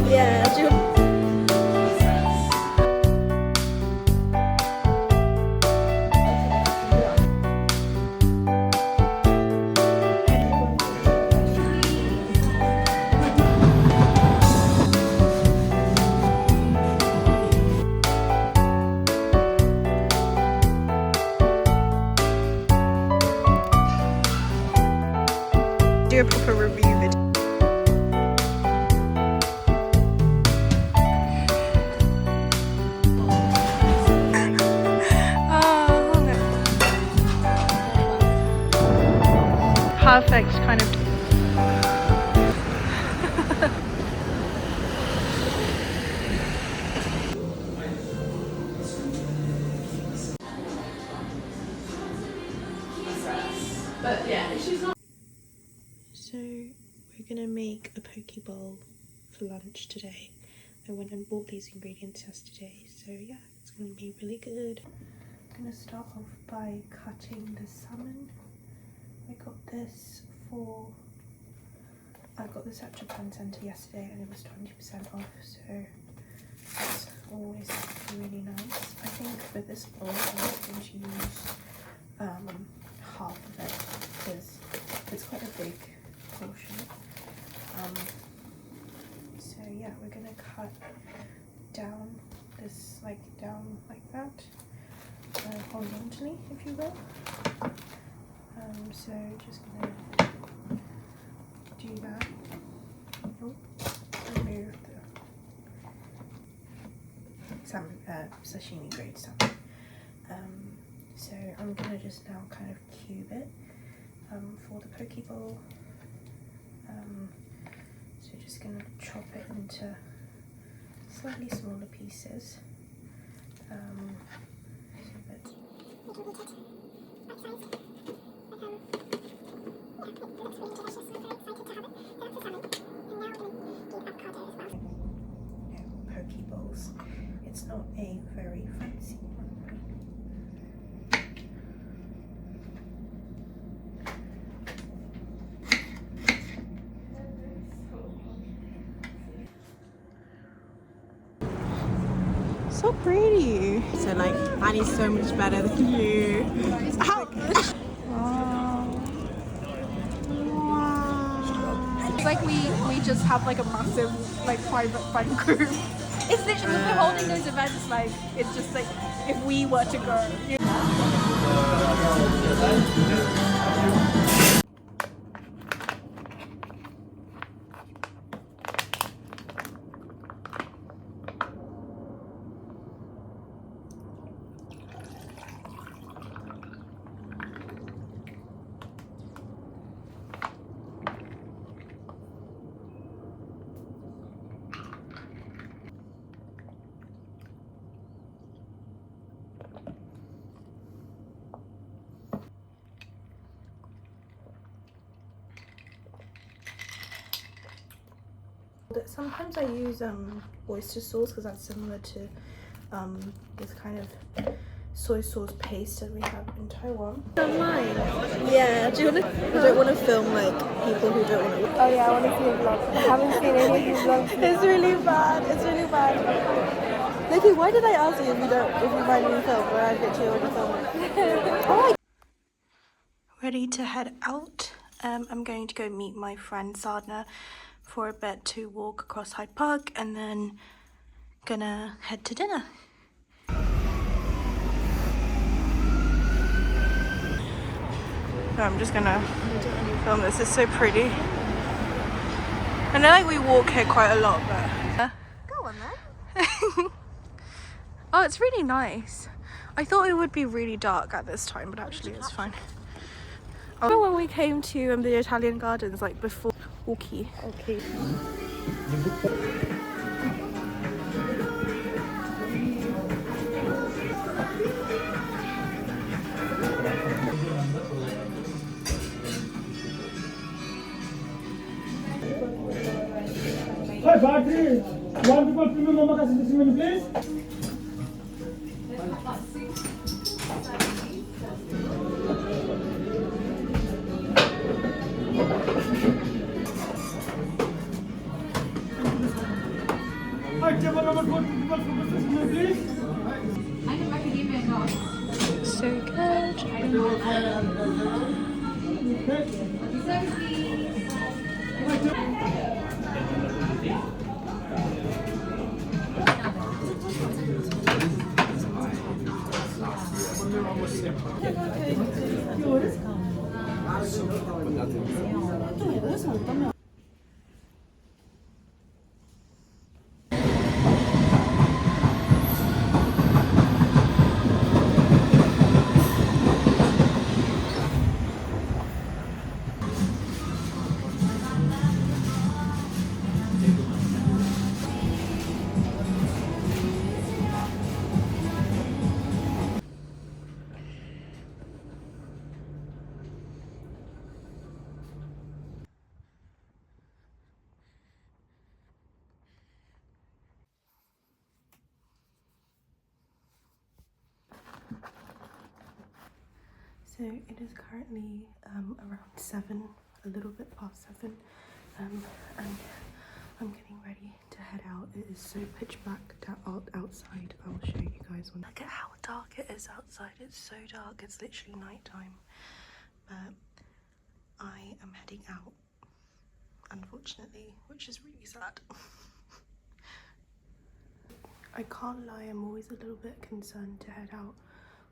Yeah, do you do a proper review video? Perfect kind of. But yeah, she's not. So we're gonna make a poke bowl for lunch today. I went and bought these ingredients yesterday, so yeah, it's gonna be really good. I'm gonna start off by cutting the salmon. I got this at Japan Centre yesterday and it was 20% off, so it's always really nice. I think for this bowl I'm going to use half of it because it's quite a big portion. So yeah, we're gonna cut down this down like that, horizontally, if you will. So just gonna do that. Oh, remove the salmon, sashimi grade salmon. So I'm gonna just now kind of cube it for the poke bowl. So just gonna chop it into slightly smaller pieces. Poke bowls. It's not a very fancy one. So pretty. So like, Annie's so much better than you. Wow. It's like we just have like a massive like private fan group. It's literally when we're holding those events, like it's just like if we were to go. You know? Sometimes I use oyster sauce because that's similar to this kind of soy sauce paste that we have in Taiwan. Online. Yeah, do you want to? I don't want to film like people who don't want to. Oh yeah, I want to see a vlog. I haven't seen any of these vlogs. It's really bad. It's really bad. Nikki, why did I ask you if you might even film? Or I literally already filmed. Oh my. Ready to head out. I'm going to go meet my friend Sadna for a bit to walk across Hyde Park and then gonna head to dinner. So I'm just gonna film this. It's so pretty. I know like we walk here quite a lot, but Go on then. oh, it's really nice. I thought it would be really dark at this time, but actually it's fine. Oh, when we came to the Italian gardens, like before walkie. Okay. Hi, Bharti. One people premium omakase this menu, please. October number 4 principal focus session, please. So good. So it is currently around 7, a little bit past 7, and I'm getting ready to head out. It is so pitch black outside. I'll show you guys one. Look at how dark it is outside. It's so dark. It's literally nighttime. But I am heading out, unfortunately, which is really sad. I can't lie, I'm always a little bit concerned to head out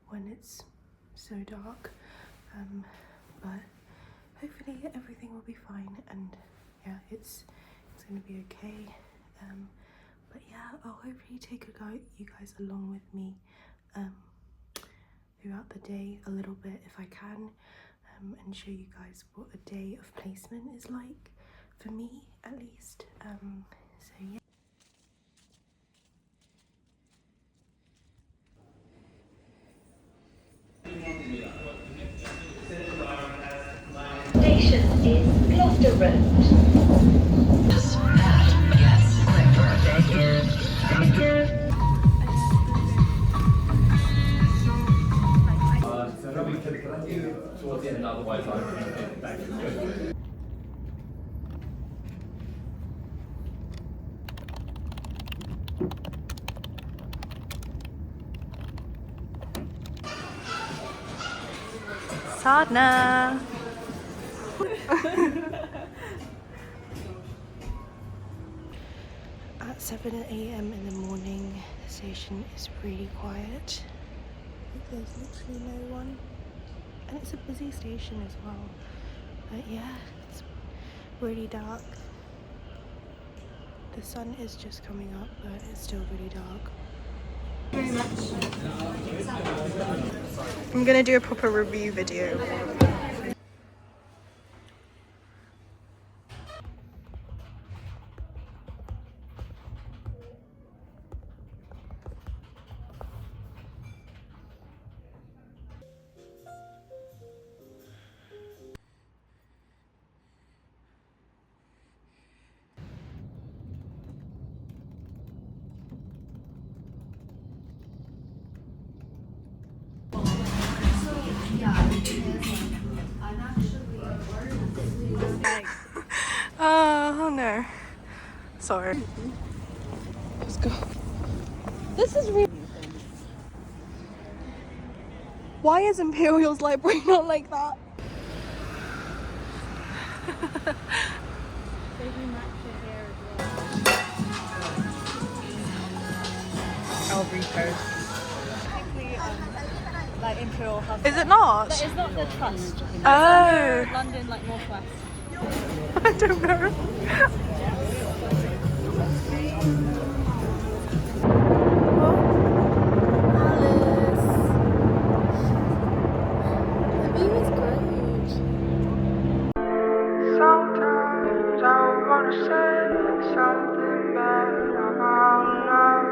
when it's so dark, but hopefully everything will be fine, and yeah, it's gonna be okay. But yeah, I'll hopefully take you guys along with me throughout the day a little bit if I can, and show you guys what a day of placement is like, for me at least. So yeah. Station is Gloucester Road. Towards the end, otherwise I can back to Sadhna! At 7 AM in the morning, the station is really quiet. There's literally no one. And it's a busy station as well. But yeah, it's really dark. The sun is just coming up, but it's still really dark. I'm gonna do a proper review video. Oh no. Sorry. Let's go. This is really. Why is Imperial's library not like that? I'll repost. Like Imperial House. Is it not? But it's not the trust. Oh. London, like Northwest. I don't know. Sometimes I wanna say something bad about love.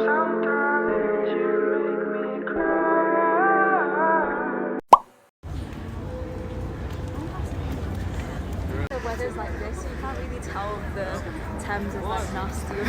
Sometimes you make me cry. The weather's like this, you can't really tell if the Thames is like nasty or